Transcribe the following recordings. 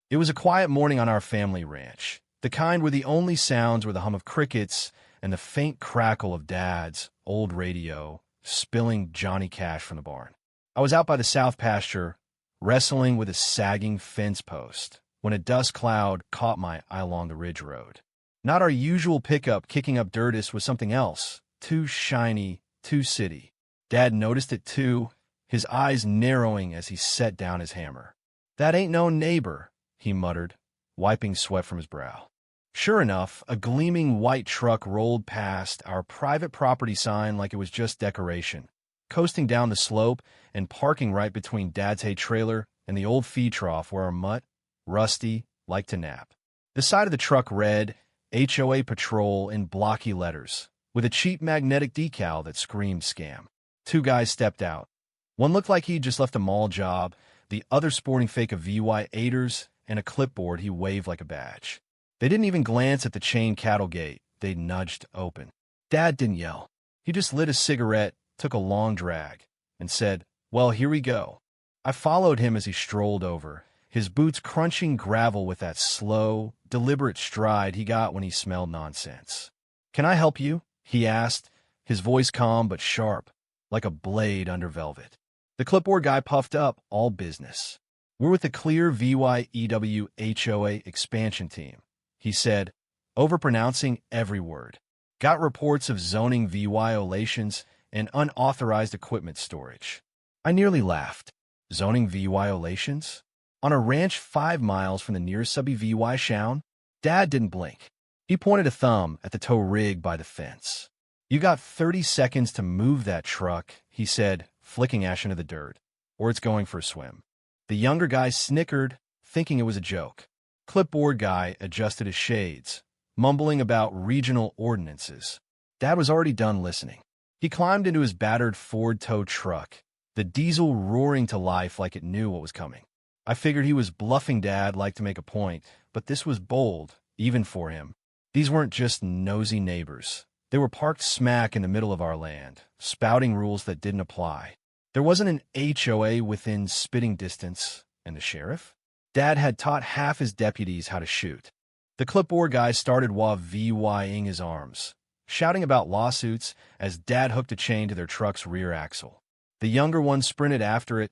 It was a quiet morning on our family ranch, the kind where the only sounds were the hum of crickets and the faint crackle of Dad's old radio spilling Johnny Cash from the barn. I was out by the south pasture, wrestling with a sagging fence post, when a dust cloud caught my eye along the ridge road. Not our usual pickup kicking up dirt, was something else, too shiny, too city. Dad noticed it too, his eyes narrowing as he set down his hammer. "That ain't no neighbor," he muttered, wiping sweat from his brow. Sure enough, a gleaming white truck rolled past our private property sign like it was just decoration, coasting down the slope and parking right between Dad's hay trailer and the old feed trough where our mutt, Rusty, liked to nap. The side of the truck read, HOA Patrol in blocky letters, with a cheap magnetic decal that screamed scam. Two guys stepped out. One looked like he'd just left a mall job, the other sporting fake of VY8ers and a clipboard he waved like a badge. They didn't even glance at the chain cattle gate they'd nudged open. Dad didn't yell. He just lit a cigarette, took a long drag, and said, "Well, here we go." I followed him as he strolled over, his boots crunching gravel with that slow, deliberate stride he got when he smelled nonsense. "Can I help you?" he asked, his voice calm but sharp, like a blade under velvet. The clipboard guy puffed up, all business. "We're with the Clear VYEW HOA expansion team," he said, overpronouncing every word. "Got reports of zoning violations and unauthorized equipment storage." I nearly laughed. Zoning violations? On a ranch 5 miles from the nearest subby VY Shown? Dad didn't blink. He pointed a thumb at the tow rig by the fence. "You got 30 seconds to move that truck," he said, flicking ash into the dirt, "or it's going for a swim." The younger guy snickered, thinking it was a joke. Clipboard guy adjusted his shades, mumbling about regional ordinances. Dad was already done listening. He climbed into his battered Ford tow truck, the diesel roaring to life like it knew what was coming. I figured he was bluffing Dad like to make a point, but this was bold, even for him. These weren't just nosy neighbors. They were parked smack in the middle of our land, spouting rules that didn't apply. There wasn't an HOA within spitting distance, and the sheriff? Dad had taught half his deputies how to shoot. The clipboard guy started while VYing his arms, shouting about lawsuits as Dad hooked a chain to their truck's rear axle. The younger one sprinted after it,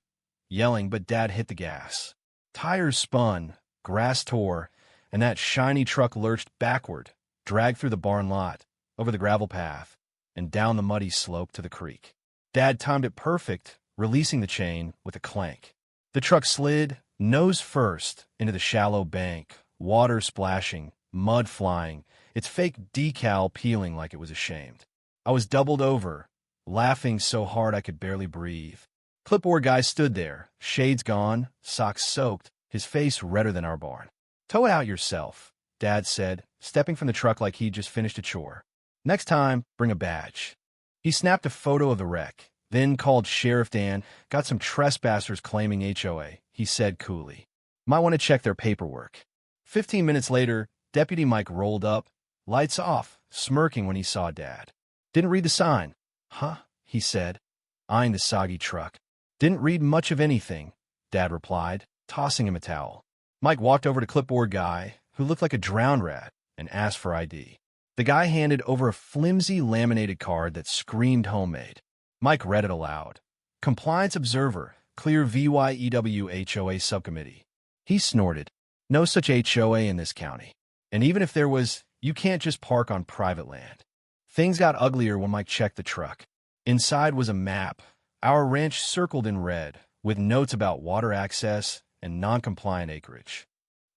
yelling, but Dad hit the gas. Tires spun, grass tore, and that shiny truck lurched backward, dragged through the barn lot, over the gravel path, and down the muddy slope to the creek. Dad timed it perfect, releasing the chain with a clank. The truck slid, nose first, into the shallow bank, water splashing, mud flying, its fake decal peeling like it was ashamed. I was doubled over, laughing so hard I could barely breathe. Clipboard guy stood there, shades gone, socks soaked, his face redder than our barn. "Tow it out yourself," Dad said, stepping from the truck like he'd just finished a chore. "Next time, bring a badge." He snapped a photo of the wreck, then called Sheriff Dan, got some trespassers claiming HOA, he said coolly. "Might want to check their paperwork." 15 minutes later, Deputy Mike rolled up, lights off, smirking when he saw Dad. "Didn't read the sign." "Huh?" he said, eyeing the soggy truck. "Didn't read much of anything," Dad replied, tossing him a towel. Mike walked over to clipboard guy, who looked like a drowned rat, and asked for ID. The guy handed over a flimsy laminated card that screamed homemade. Mike read it aloud. "Compliance Observer, Clear VYEW HOA Subcommittee." He snorted. "No such HOA in this county. And even if there was, you can't just park on private land." Things got uglier when Mike checked the truck. Inside was a map, our ranch circled in red, with notes about water access and non-compliant acreage.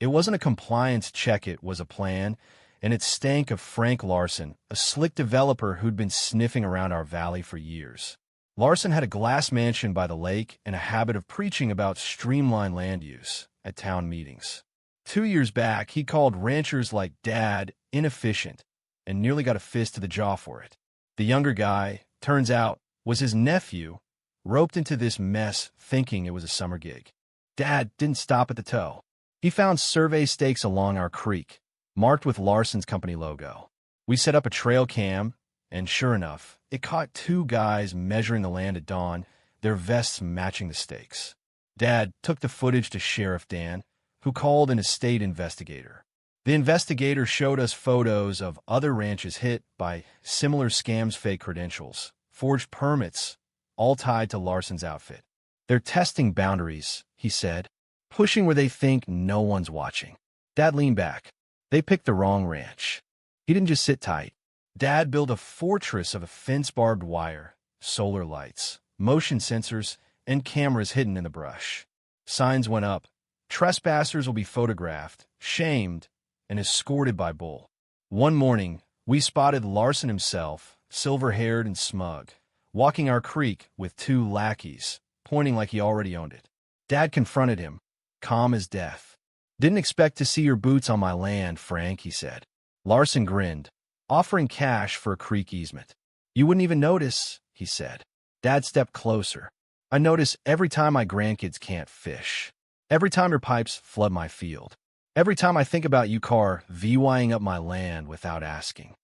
It wasn't a compliance check, it was a plan, and it stank of Frank Larson, a slick developer who'd been sniffing around our valley for years. Larson had a glass mansion by the lake and a habit of preaching about streamlined land use at town meetings. 2 years back, he called ranchers like Dad inefficient and nearly got a fist to the jaw for it. The younger guy, turns out, was his nephew, roped into this mess thinking it was a summer gig. Dad didn't stop at the tow. He found survey stakes along our creek, marked with Larson's company logo. We set up a trail cam, and sure enough, it caught 2 guys measuring the land at dawn, their vests matching the stakes. Dad took the footage to Sheriff Dan, who called an estate investigator. The investigator showed us photos of other ranches hit by similar scams, fake credentials, forged permits, all tied to Larson's outfit. They're testing boundaries, he said, pushing where they think no one's watching. Dad leaned back. They picked the wrong ranch. He didn't just sit tight. Dad built a fortress of a fence, barbed wire, solar lights, motion sensors, and cameras hidden in the brush. Signs went up. Trespassers will be photographed, shamed, and escorted by Bull. One morning, we spotted Larson himself, silver-haired and smug, walking our creek with 2 lackeys, pointing like he already owned it. Dad confronted him, calm as death. "Didn't expect to see your boots on my land, Frank," he said. Larson grinned, offering cash for a creek easement. "You wouldn't even notice," he said. Dad stepped closer. "I notice every time my grandkids can't fish. Every time your pipes flood my field. Every time I think about you VYing up my land without asking."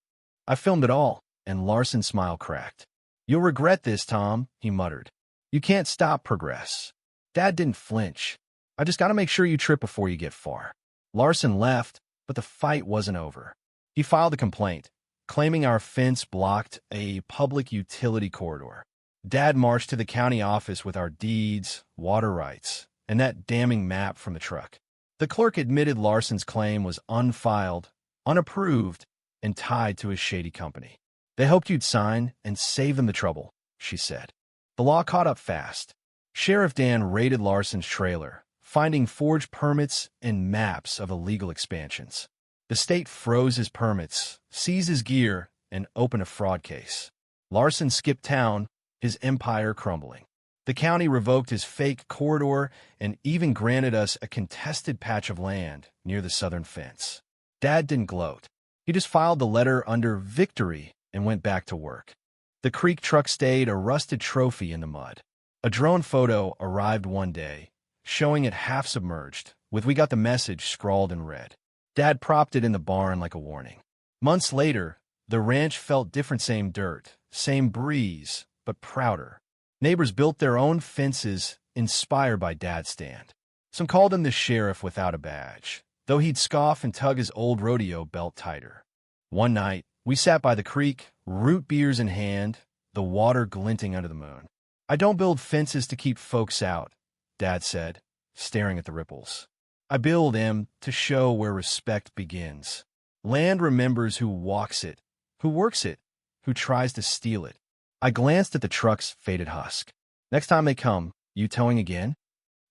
I filmed it all, and Larson's smile cracked. "You'll regret this, Tom," he muttered. "You can't stop progress." Dad didn't flinch. "I just gotta make sure you trip before you get far." Larson left, but the fight wasn't over. He filed a complaint, claiming our fence blocked a public utility corridor. Dad marched to the county office with our deeds, water rights, and that damning map from the truck. The clerk admitted Larson's claim was unfiled, unapproved, and tied to a shady company. "They hoped you'd sign and save them the trouble," she said. The law caught up fast. Sheriff Dan raided Larson's trailer, finding forged permits and maps of illegal expansions. The state froze his permits, seized his gear, and opened a fraud case. Larson skipped town, his empire crumbling. The county revoked his fake corridor and even granted us a contested patch of land near the southern fence. Dad didn't gloat. He just filed the letter under victory and went back to work. The creek truck stayed a rusted trophy in the mud. A drone photo arrived one day, showing it half submerged, with "We got the message" scrawled in red. Dad propped it in the barn like a warning. Months later, the ranch felt different, same dirt, same breeze, but prouder. Neighbors built their own fences inspired by Dad's stand. Some called him the sheriff without a badge, though he'd scoff and tug his old rodeo belt tighter. One night, we sat by the creek, root beers in hand, the water glinting under the moon. "I don't build fences to keep folks out," Dad said, staring at the ripples. "I build them to show where respect begins. Land remembers who walks it, who works it, who tries to steal it." I glanced at the truck's faded husk. "Next time they come, you towing again?"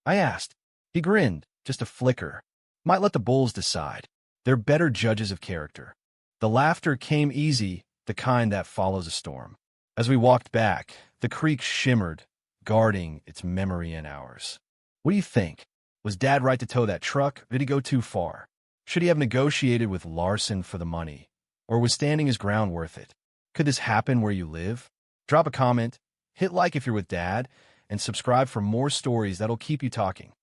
I asked. He grinned, just a flicker. "Might let the bulls decide. They're better judges of character." The laughter came easy, the kind that follows a storm. As we walked back, the creek shimmered, guarding its memory and ours. What do you think? Was Dad right to tow that truck, or did he go too far? Should he have negotiated with Larson for the money? Or was standing his ground worth it? Could this happen where you live? Drop a comment, hit like if you're with Dad, and subscribe for more stories that'll keep you talking.